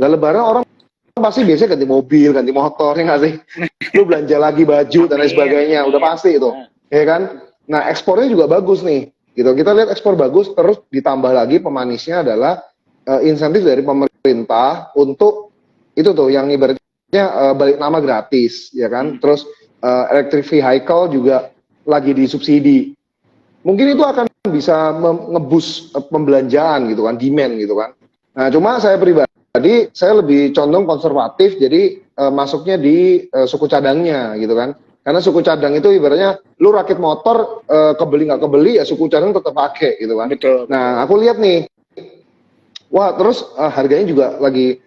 Lah lebaran orang pasti biasanya ganti mobil, ganti motor, ya nggak sih? Lu belanja lagi baju dan lain sebagainya, udah pasti itu, ya kan? Nah ekspornya juga bagus nih, gitu. Kita lihat ekspor bagus, terus ditambah lagi pemanisnya adalah insentif dari pemerintah untuk itu tuh yang ibaratnya balik nama gratis, ya kan? Terus electric vehicle juga lagi disubsidi. Mungkin itu akan bisa ngebus pembelanjaan gitu kan, demand gitu kan. Nah cuma saya pribadi, saya lebih condong konservatif, jadi masuknya di suku cadangnya gitu kan. Karena suku cadang itu ibaratnya lu rakit motor kebeli nggak kebeli ya suku cadang tetap pakai gitu kan. Betul. Nah aku lihat nih, wah terus harganya juga lagi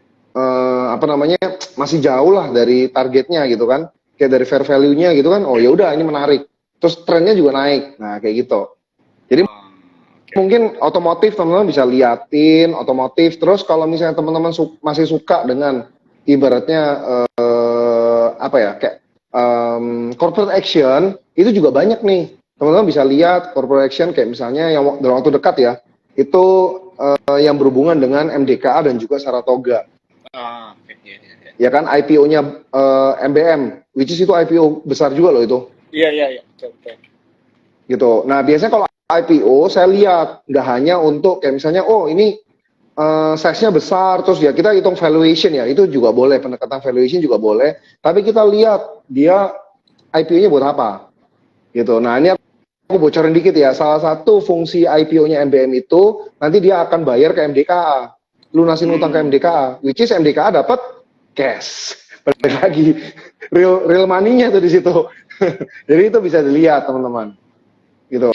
apa namanya masih jauh lah dari targetnya gitu kan. Kayak dari fair value-nya gitu kan. Oh ya udah ini menarik. Terus trennya juga naik. Nah kayak gitu. Jadi mungkin otomotif teman-teman bisa liatin otomotif. Terus kalau misalnya teman-teman masih suka dengan ibaratnya apa ya kayak corporate action itu juga banyak nih. Teman-teman bisa lihat corporate action kayak misalnya yang dalam waktu dekat ya itu yang berhubungan dengan MDKA dan juga Saratoga. Ya kan IPO-nya MBM, which is itu IPO besar juga loh itu. Iya. Betul. Gitu. Nah biasanya kalau IPO saya lihat nggak hanya untuk kayak misalnya oh ini size-nya besar terus ya kita hitung valuation ya itu juga boleh pendekatan valuation juga boleh. Tapi kita lihat dia IPO-nya buat apa, gitu. Nah ini aku bocorin dikit ya. Salah satu fungsi IPO-nya MBM itu nanti dia akan bayar ke MDKA, lunasin utang ke MDKA, which is MDKA dapat cash. Balik lagi real money-nya tuh di situ. Jadi itu bisa dilihat teman-teman. Gitu.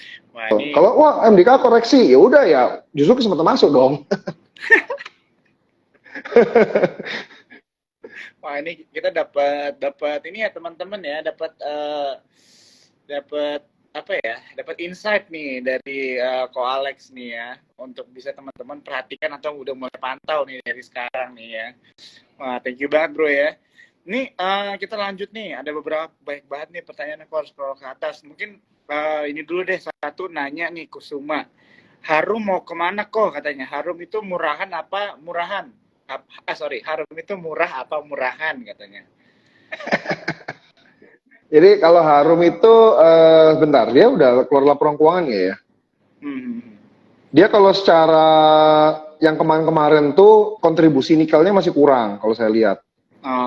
Kalau wah MDKA koreksi, ya udah ya justru kesempatan masuk dong. Wah ini kita dapat ini ya teman-teman ya dapat apa ya dapat insight nih dari Ko Alex nih ya untuk bisa teman-teman perhatikan atau udah mulai pantau nih dari sekarang nih ya. Wah thank you banget bro ya. Ini kita lanjut nih ada beberapa baik banget nih pertanyaan aku harus scroll ke atas. Mungkin ini dulu deh satu nanya nih Kusuma. Harum mau kemana kok katanya? Harum itu murahan apa murahan? Harum itu murah apa murahan katanya? Jadi kalau Harum itu bentar dia udah keluar laporan keuangan ya? Dia kalau secara yang kemarin-kemarin tuh kontribusi nikelnya masih kurang kalau saya lihat.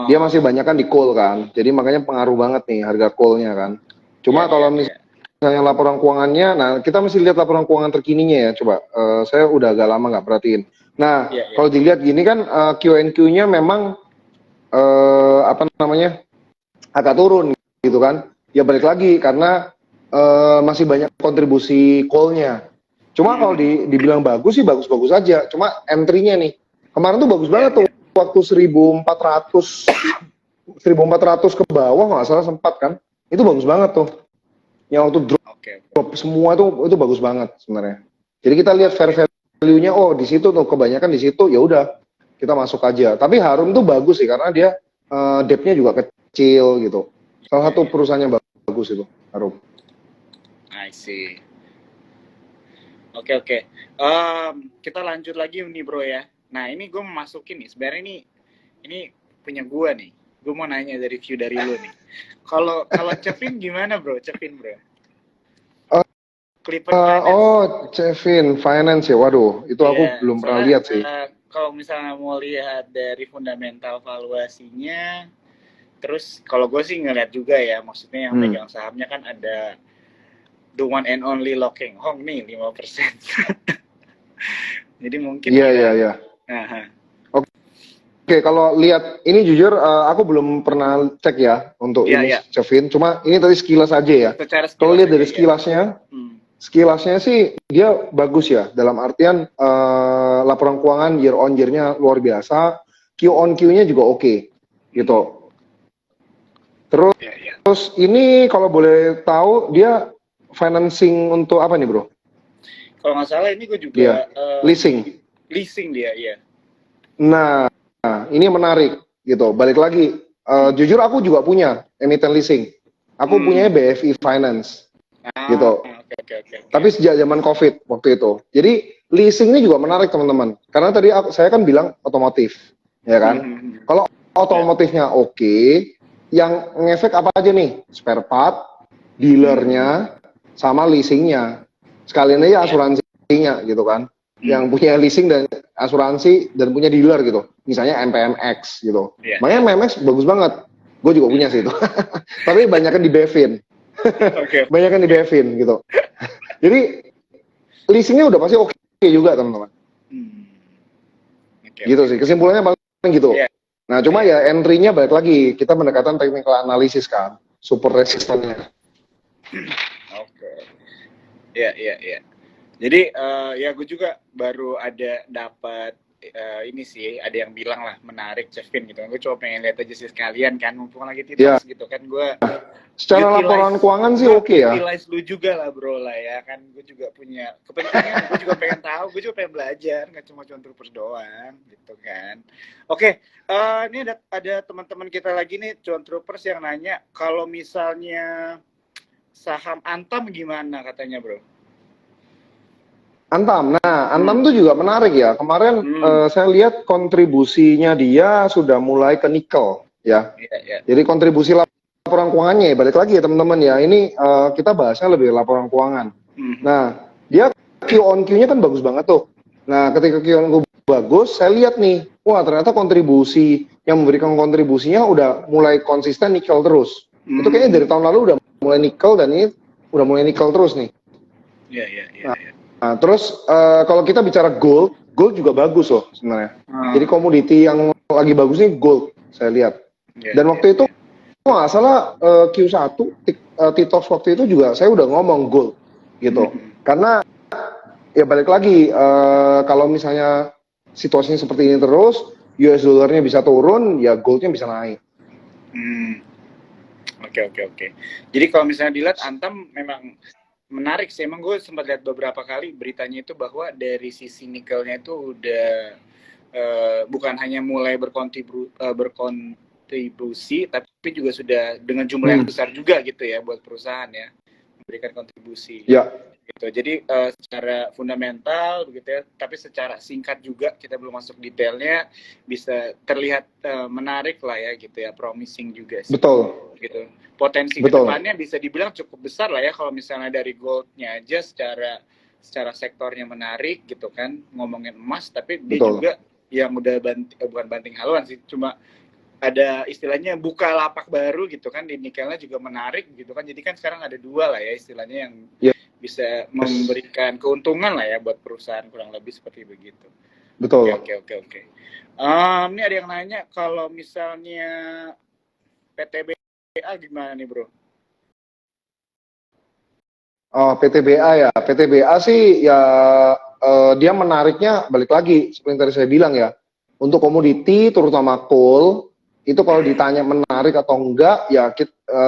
Dia masih banyak kan di coal kan. Jadi makanya pengaruh banget nih harga coalnya kan. Cuma kalau misalnya laporan keuangannya, nah kita mesti lihat laporan keuangan terkininya ya coba. Saya udah agak lama nggak perhatiin. Nah kalau dilihat gini kan Q&Q-nya memang apa namanya agak turun gitu kan. Ya balik lagi karena masih banyak kontribusi coal-nya. Cuma kalau dibilang bagus sih bagus-bagus aja. Cuma entry-nya nih kemarin tuh bagus banget tuh waktu 1400 ke bawah nggak salah sempat kan. Itu bagus banget tuh. Yang waktu drop semua itu bagus banget sebenarnya. Jadi kita lihat fair value-nya oh di situ tuh kebanyakan di situ ya udah kita masuk aja. Tapi Harum tuh bagus sih karena dia debt-nya juga kecil gitu. Salah satu perusahaannya bagus itu Harum. I see. Oke. Kita lanjut lagi nih bro ya. Nah ini gue mau masukin nih. Sebenarnya ini punya gue nih. Gue mau nanya dari view dari lu nih. Kalau Cevin gimana bro? Clipper Finance. Cevin Finance ya. Waduh, itu aku belum pernah lihat sih. Kalau misalnya mau lihat dari fundamental valuasinya, terus kalau gue sih ngeliat juga ya, maksudnya yang pegang sahamnya kan ada the one and only Lo Keng Hong nih 5%. Jadi mungkin Iya. Oke, kalau lihat ini jujur aku belum pernah cek ya untuk ini Cevin. Cuma ini tadi sekilas aja ya. Kalau lihat dari sekilasnya, sekilasnya sih dia bagus ya. Dalam artian laporan keuangan year on year-nya luar biasa, Q on Q-nya juga oke, gitu. Terus ini kalau boleh tahu dia financing untuk apa nih bro? Kalau nggak salah ini gue juga leasing dia, iya. Nah ini menarik gitu. Balik lagi, jujur aku juga punya emiten leasing. Aku punya BFI Finance, gitu. Okay. Tapi sejak zaman COVID waktu itu. Jadi leasing ini juga menarik teman-teman. Karena tadi saya kan bilang otomotif. ya kan? Kalau otomotifnya oke, yang ngefek apa aja nih? Spare part, dealernya, sama leasingnya. Sekalian aja asuransinya gitu kan. Yang punya leasing dan asuransi dan punya dealer gitu. Misalnya MPMX gitu. Makanya MPMX bagus banget. Gue juga punya sih itu. Tapi banyakan di Bevin. Banyakan di Bevin gitu. Jadi leasingnya udah pasti oke juga teman-teman. Gitu sih. Kesimpulannya paling gitu. Nah, cuma ya entry-nya balik lagi. Kita pendekatan technical analysis kan. Super resistannya. Iya. Jadi ya gue juga baru ada dapat ini sih, ada yang bilang lah menarik Kevin gitu. Gue coba pengen lihat aja sih sekalian kan, mumpung lagi titos gitu kan. Gue secara laporan keuangan sih oke ya. Utilize lu juga lah bro lah ya kan. Gue juga punya kepentingan, gue juga pengen tahu, gue juga pengen belajar, nggak cuma troopers doang gitu kan. Oke, ini ada teman-teman kita lagi nih troopers yang nanya kalau misalnya saham Antam gimana katanya bro? Antam, nah Antam itu juga menarik ya. Kemarin saya lihat kontribusinya dia sudah mulai ke nikel ya. Jadi kontribusi laporan keuangannya, balik lagi ya teman-teman ya. Ini kita bahasnya lebih laporan keuangan. Nah, dia Q on Q-nya kan bagus banget tuh. Nah, ketika Q on Q bagus, saya lihat nih, wah ternyata kontribusi yang memberikan kontribusinya udah mulai konsisten nikel terus. Itu kayaknya dari tahun lalu udah mulai nikel dan ini udah mulai nikel terus nih. Nah, terus kalau kita bicara gold juga bagus loh sebenarnya. Jadi komoditi yang lagi bagus nih gold, saya lihat. Dan waktu itu nggak salah Q1 TikTok waktu itu juga saya udah ngomong gold gitu. Karena ya balik lagi kalau misalnya situasinya seperti ini terus, US dollarnya bisa turun, ya goldnya bisa naik. Oke. Jadi kalau misalnya dilihat Antam memang menarik sih, emang gue sempat lihat beberapa kali beritanya itu bahwa dari sisi nikelnya itu udah bukan hanya mulai berkontribusi, tapi juga sudah dengan jumlah yang besar juga gitu ya buat perusahaan ya, memberikan kontribusi. Gitu. Jadi secara fundamental begitu ya, tapi secara singkat juga kita belum masuk detailnya, bisa terlihat menarik lah ya gitu ya, promising juga sih. Betul. Gitu. Potensi kedepannya bisa dibilang cukup besar lah ya kalau misalnya dari goldnya aja secara sektornya menarik gitu kan, ngomongin emas, tapi dia juga yang udah bukan banting haluan sih, cuma ada istilahnya buka lapak baru gitu kan, di nikelnya juga menarik gitu kan. Jadi kan sekarang ada dua lah ya istilahnya yang bisa memberikan keuntungan lah ya buat perusahaan, kurang lebih seperti begitu. Betul. Oke. Ini ada yang nanya kalau misalnya PTBA gimana nih bro? PTBA ya, PTBA sih ya dia menariknya balik lagi seperti yang tadi saya bilang ya, untuk komoditi terutama coal itu kalau ditanya menarik atau enggak ya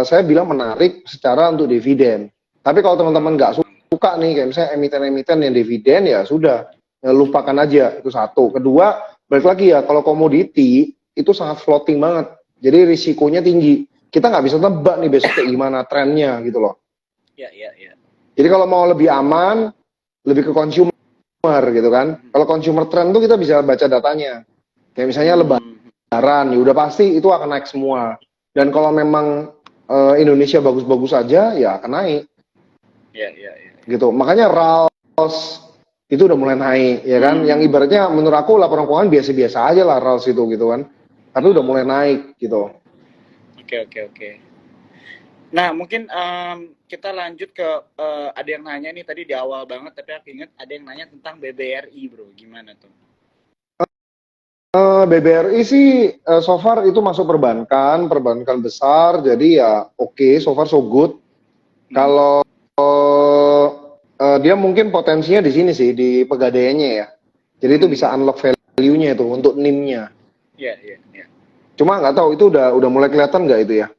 saya bilang menarik secara untuk dividen. Tapi kalau teman-teman nggak suka nih kayak misalnya emiten-emiten yang dividen, ya sudah, ya lupakan aja, itu satu. Kedua, balik lagi ya, kalau komoditi itu sangat floating banget, jadi risikonya tinggi. Kita nggak bisa tebak nih besok kayak gimana trennya gitu loh. Jadi kalau mau lebih aman, lebih ke consumer gitu kan. Kalau consumer trend tuh kita bisa baca datanya. Kayak misalnya lebaran, ya udah pasti itu akan naik semua. Dan kalau memang Indonesia bagus-bagus aja, ya akan naik. Gitu. Makanya RALS itu udah mulai naik, ya kan? Yang ibaratnya menurut aku laporan keuangan biasa-biasa aja lah RALS itu gitu kan. Tapi udah mulai naik gitu. Oke. Nah, mungkin kita lanjut ke ada yang nanya nih tadi di awal banget, tapi aku ingat ada yang nanya tentang BBRI, bro. Gimana tuh? BBRI sih so far itu masuk perbankan besar, jadi ya oke, so far so good. Kalau dia mungkin potensinya di sini sih, di pegadaiannya ya. Jadi itu bisa unlock value-nya itu untuk NIM-nya. Iya. Cuma nggak tahu itu udah mulai kelihatan nggak itu ya?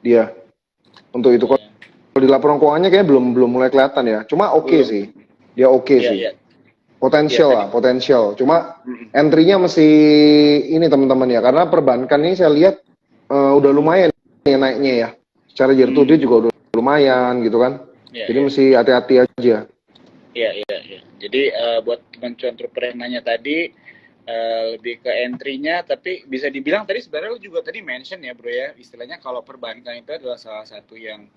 Dia untuk itu kalau di laporan keuangannya kayaknya belum mulai kelihatan ya. Cuma oke sih, dia oke sih. Potensial. Cuma entry-nya mesti ini teman-teman ya, karena perbankan ini saya lihat udah lumayan ya naiknya ya. Secara year to date juga udah lumayan gitu kan. Jadi mesti hati-hati aja. Iya. Jadi buat teman cuan trooper yang nanya tadi, lebih ke entry-nya, tapi bisa dibilang tadi sebenarnya lu juga tadi mention ya bro ya, istilahnya kalau perbankan itu adalah salah satu yang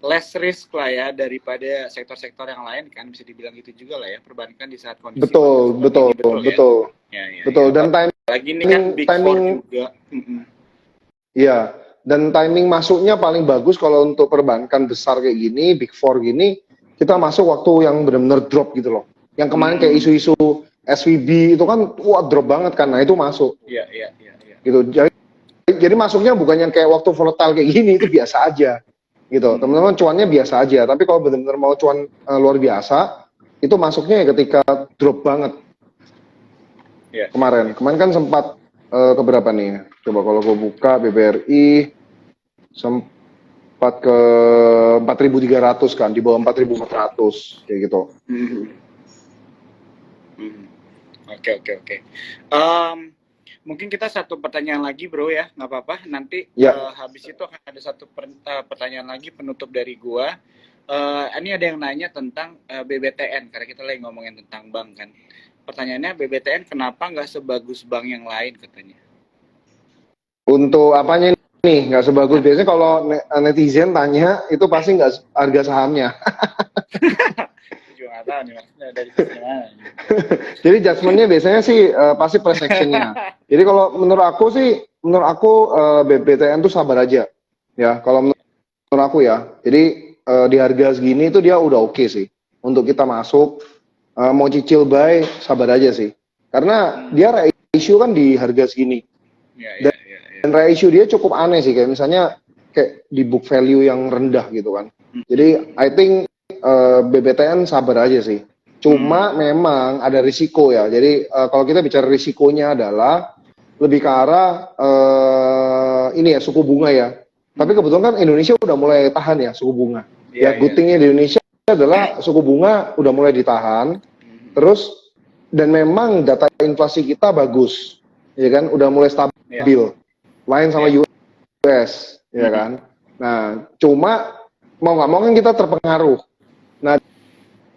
less risk lah ya daripada sektor-sektor yang lain kan, bisa dibilang gitu juga lah ya, perbankan di saat kondisi Betul, betul, ini, betul ya? betul, Ya, betul. ya. Dan Lagi ini kan Big Four timing, juga. iya. Dan timing masuknya paling bagus kalau untuk perbankan besar kayak gini, Big Four gini, kita masuk waktu yang benar-benar drop gitu loh. Yang kemarin kayak isu-isu SVB itu kan, wah drop banget kan, nah itu masuk. Iya. Gitu. Jadi masuknya bukan yang kayak waktu volatile kayak gini, itu biasa aja. Gitu. Teman-teman cuannya biasa aja, tapi kalau benar-benar mau cuan luar biasa, itu masuknya ya ketika drop banget. Kemarin kan sempat ke berapa nih? Coba kalau gue buka BBRI sempat ke 4.300 kan, di bawah 4.400 kayak gitu. Oke. Mungkin kita satu pertanyaan lagi bro ya, nggak apa-apa. Nanti habis itu akan ada satu pertanyaan lagi penutup dari gua. Ini ada yang nanya tentang BBTN, karena kita lagi ngomongin tentang bank kan. Pertanyaannya, BBTN kenapa nggak sebagus bank yang lain katanya? Untuk apanya nih nggak sebagus? Biasanya kalau netizen tanya, itu pasti nggak harga sahamnya. Nggak tahu nih maksudnya dari sisi mana. Jadi judgementnya biasanya sih pasti price action-nya. Jadi kalau menurut aku BBTN tuh sabar aja. Ya, kalau menurut aku ya. Jadi di harga segini itu dia udah oke sih untuk kita masuk. Mau cicil buy, sabar aja sih. Karena dia ratio kan di harga segini. Dan ratio dia cukup aneh sih, kayak misalnya kayak di book value yang rendah gitu kan. Jadi I think BBTN sabar aja sih. Cuma memang ada risiko ya. Jadi kalau kita bicara risikonya adalah lebih ke arah ini ya, suku bunga ya. Tapi kebetulan kan Indonesia udah mulai tahan ya suku bunga. Good thing-nya di Indonesia adalah suku bunga udah mulai ditahan. Terus dan memang data inflasi kita bagus. Ya kan, udah mulai stabil. Lain sama US, ya kan. Nah, cuma mau nggak mau kan kita terpengaruh. Nah,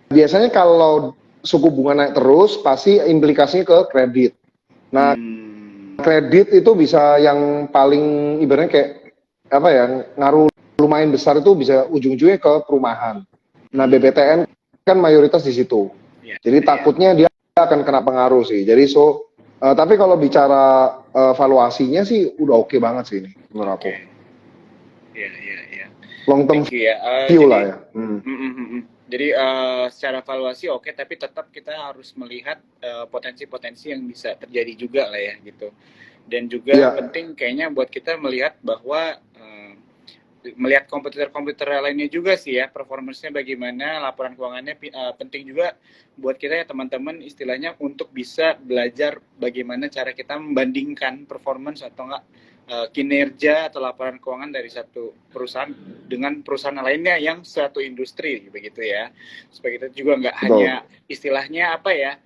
biasanya kalau suku bunga naik terus, pasti implikasinya ke kredit. Nah, kredit itu bisa yang paling ibaratnya kayak apa ya, ngaruh lumayan besar itu bisa ujung-ujungnya ke perumahan. Nah, BBTN kan mayoritas di situ. Jadi takutnya dia akan kena pengaruh sih. Jadi tapi kalau bicara valuasinya sih udah oke banget sih ini menurut aku. Iya. Long term view lah ya. Jadi secara valuasi oke, tapi tetap kita harus melihat potensi-potensi yang bisa terjadi juga lah ya gitu. Dan juga penting kayaknya buat kita melihat bahwa melihat komputer lainnya juga sih ya, performance-nya bagaimana, laporan keuangannya penting juga buat kita ya teman-teman, istilahnya untuk bisa belajar bagaimana cara kita membandingkan performance atau enggak kinerja atau laporan keuangan dari satu perusahaan dengan perusahaan lainnya yang satu industri begitu ya, supaya kita juga nggak hanya istilahnya apa ya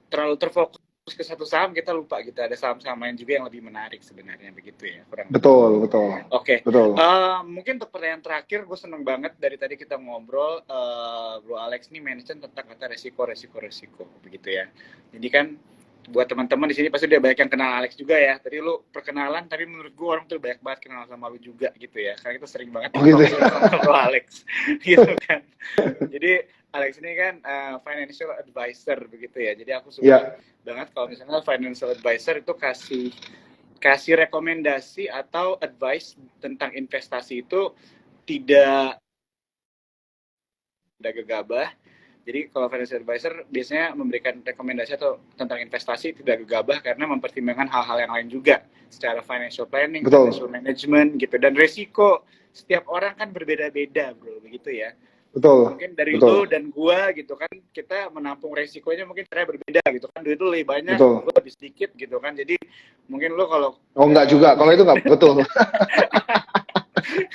terlalu terfokus ke satu saham, kita lupa gitu ada saham-saham lain juga yang lebih menarik sebenarnya begitu ya. Betul. Oke. Mungkin untuk pertanyaan terakhir, gue seneng banget dari tadi kita ngobrol, Bro Alex nih mention tentang kata resiko begitu ya. Jadi kan buat teman-teman di sini pasti udah banyak yang kenal Alex juga ya. Tadi lu perkenalan, tapi menurut gue orang tuh banyak banget kenal sama lu juga gitu ya. Karena kita sering banget sama Bro Alex gitu kan. Jadi Alex ini kan financial advisor begitu ya. Jadi aku suka banget kalau misalnya financial advisor itu kasih rekomendasi atau advice tentang investasi itu tidak gegabah. Jadi kalau financial advisor biasanya memberikan rekomendasi atau tentang investasi tidak gegabah karena mempertimbangkan hal-hal yang lain juga secara financial planning, financial management gitu, dan resiko setiap orang kan berbeda-beda bro, begitu ya. Mungkin dari lu dan gua gitu kan, kita menampung resikonya mungkin cara berbeda gitu kan, duit lu lebih banyak, gua lebih sedikit gitu kan, jadi mungkin lu kalau enggak juga, kalau itu enggak betul.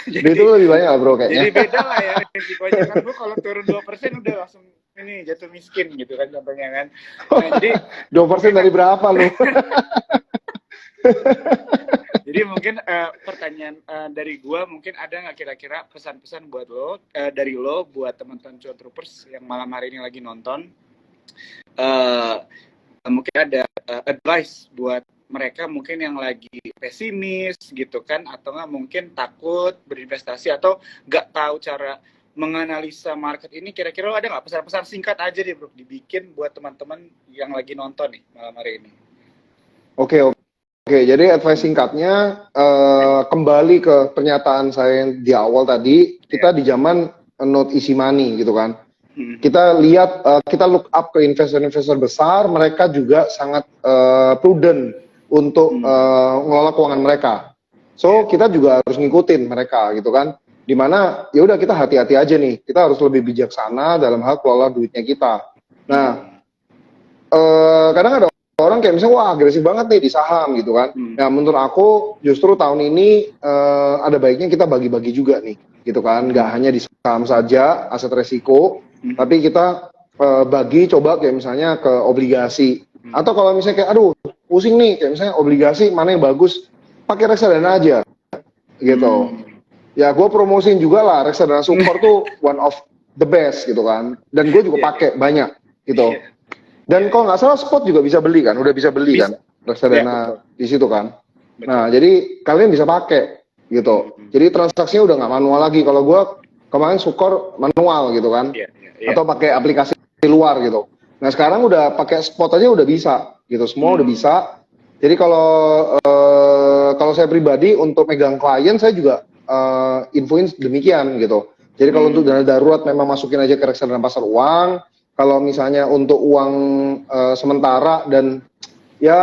Jadi itu lebih banyak bro kayaknya. Jadi beda lah ya resikonya kan, lu kalau turun 2% udah langsung ini jatuh miskin gitu kan contohnya kan. Nah, jadi 2% dari berapa lu? Jadi mungkin pertanyaan dari gua, mungkin ada nggak kira-kira pesan-pesan buat lo, dari lo buat teman-teman Cuan Troopers yang malam hari ini lagi nonton, uh, mungkin ada advice buat mereka mungkin yang lagi pesimis gitu kan, atau nggak mungkin takut berinvestasi atau nggak tahu cara menganalisa market ini. Kira-kira ada nggak pesan-pesan singkat aja deh bro, dibikin buat teman-teman yang lagi nonton nih malam hari ini? Oke, jadi advice singkatnya kembali ke pernyataan saya yang di awal tadi, kita di zaman not easy money gitu kan. Kita lihat, kita look up ke investor-investor besar, mereka juga sangat prudent untuk mengelola keuangan mereka. So kita juga harus ngikutin mereka gitu kan. Dimana ya udah kita hati-hati aja nih, kita harus lebih bijaksana dalam hal kelola duitnya kita. Nah, kadang ada orang kayak misalnya wah agresif banget nih di saham gitu kan. Nah menurut aku justru tahun ini ada baiknya kita bagi-bagi juga nih gitu kan. Nggak hanya di saham saja aset resiko, tapi kita bagi coba kayak misalnya ke obligasi. Atau kalau misalnya kayak aduh pusing nih kayak misalnya obligasi mana yang bagus, pakai reksadana aja gitu. Ya gue promosiin juga lah reksadana Sukor tuh one of the best gitu kan. Dan gue juga pakai banyak gitu. Dan kalau nggak salah spot juga bisa beli kan, udah bisa beli kan reksadana di situ kan. Betul. Nah jadi kalian bisa pakai gitu. Jadi transaksinya udah nggak manual lagi. Kalau gue kemarin Sukor manual gitu kan, atau pakai aplikasi di luar gitu. Nah sekarang udah pakai spot aja udah bisa gitu, semua udah bisa. Jadi kalau saya pribadi untuk megang klien saya juga infoin demikian gitu. Jadi kalau untuk dana darurat memang masukin aja ke reksadana pasar uang. Kalau misalnya untuk uang sementara dan ya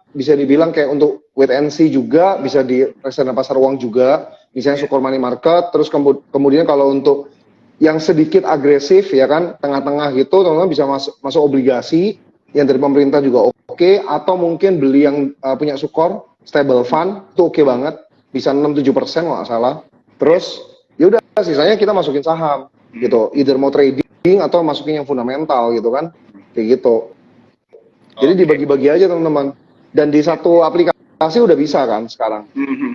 bisa dibilang kayak untuk wait and see juga bisa di reksadana pasar uang juga, misalnya Sukor Money Market. Terus kemudian kalau untuk yang sedikit agresif ya kan tengah-tengah gitu, teman-teman bisa masuk obligasi yang dari pemerintah juga oke, atau mungkin beli yang punya Sukor stable fund itu oke banget, bisa 6-7% kalau nggak salah. Terus ya udah sisanya kita masukin saham gitu, either mau trading atau masukin yang fundamental gitu kan, kayak gitu. Jadi dibagi-bagi aja teman-teman. Dan di satu aplikasi udah bisa kan sekarang.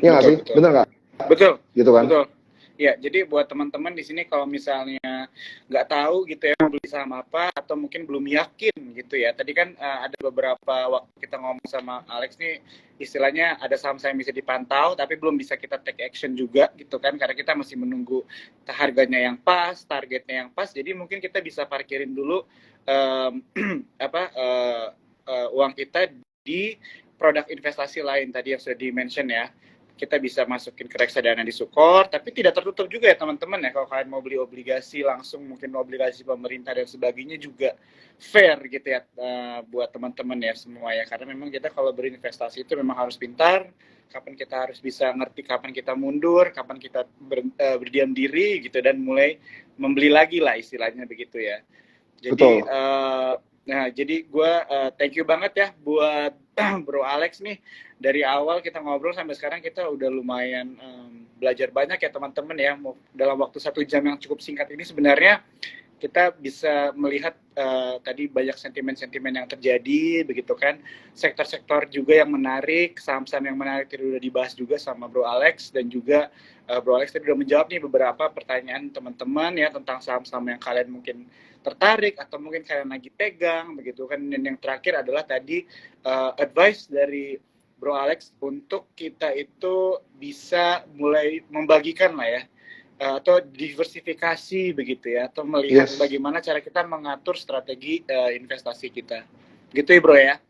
Iya nggak sih? Betul. Bener nggak? Betul. Gitu kan? Betul. Ya, jadi buat teman-teman di sini kalau misalnya nggak tahu gitu ya mau beli saham apa atau mungkin belum yakin gitu ya. Tadi kan ada beberapa waktu kita ngomong sama Alex nih, istilahnya ada saham-saham yang bisa dipantau tapi belum bisa kita take action juga gitu kan, karena kita masih menunggu harganya yang pas, targetnya yang pas. Jadi mungkin kita bisa parkirin dulu uang kita di produk investasi lain tadi yang sudah di-mention ya. Kita bisa masukin ke reksadana di Sukor, tapi tidak tertutup juga ya teman-teman ya. Kalau kalian mau beli obligasi langsung, mungkin obligasi pemerintah dan sebagainya juga fair gitu ya buat teman-teman ya semua ya. Karena memang kita kalau berinvestasi itu memang harus pintar. Kapan kita harus bisa ngerti kapan kita mundur, kapan kita berdiam diri gitu, dan mulai membeli lagi lah istilahnya begitu ya. Jadi jadi gue thank you banget ya buat Bro Alex nih. Dari awal kita ngobrol sampai sekarang kita udah lumayan belajar banyak ya teman-teman ya. Dalam waktu 1 jam yang cukup singkat ini sebenarnya kita bisa melihat tadi banyak sentimen-sentimen yang terjadi begitu kan. Sektor-sektor juga yang menarik, saham-saham yang menarik tadi udah dibahas juga sama Bro Alex, dan juga Bro Alex tadi udah menjawab nih beberapa pertanyaan teman-teman ya tentang saham-saham yang kalian mungkin tertarik atau mungkin kalian lagi pegang begitu kan. Dan yang terakhir adalah tadi advice dari Bro Alex untuk kita itu bisa mulai membagikan lah ya, atau diversifikasi begitu ya, atau melihat bagaimana cara kita mengatur strategi investasi kita gitu ya Bro ya.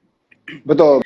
Betul.